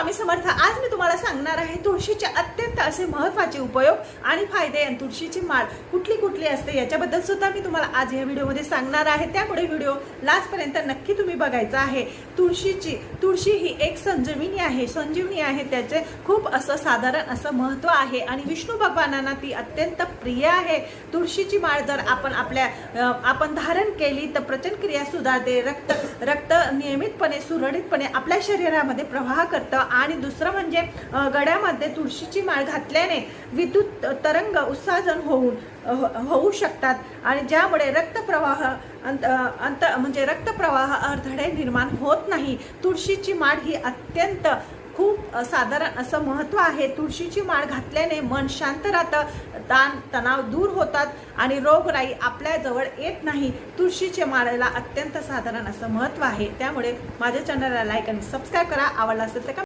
स्वामी समर्थ। आज मी तुम्हाला सांगणार आहे तुळशीचे अत्यंत असे महत्त्वाचे उपयोग आणि फायदे आणि तुळशीची माळ कुठली कुठली असते याच्याबद्दल सुद्धा मी तुम्हाला आज या व्हिडिओमध्ये सांगणार आहे। त्यामुळे व्हिडिओ लास्ट पर्यंत नक्की तुम्ही बघायचा आहे। तुळशी ही एक संजीवनी आहे, त्याचे खूप असं साधारण असं महत्त्व आहे आणि विष्णू भगवानांना ती अत्यंत प्रिय आहे। तुळशीची माळ जर आपण धारण केली तर पचन क्रिया सुधारते, रक्त नियमितपणे सुरळीतपणे आपल्या शरीरामध्ये प्रवाह करतं आणि दुसरं म्हणजे गळ्यामध्ये तुळशीची माळ घातल्याने विद्युत तरंग उत्सर्जन होऊ शकतात आणि ज्यामुळे रक्तप्रवाह अडथळे निर्माण होत नाही। तुळशीची माळ ही अत्यंत खूप साधारण असं महत्त्व आहे। तुळशीची माळ घातल्याने मन शांत राहतं, तणाव दूर होतात आणि रोगराई आपल्या जवळ येत नाही। तुळशीच्या माळेला अत्यंत साधारण असं महत्त्व आहे। त्यामुळे माझ्या चॅनलला लाईक आणि सबस्क्राईब करा। आवडला असेल तर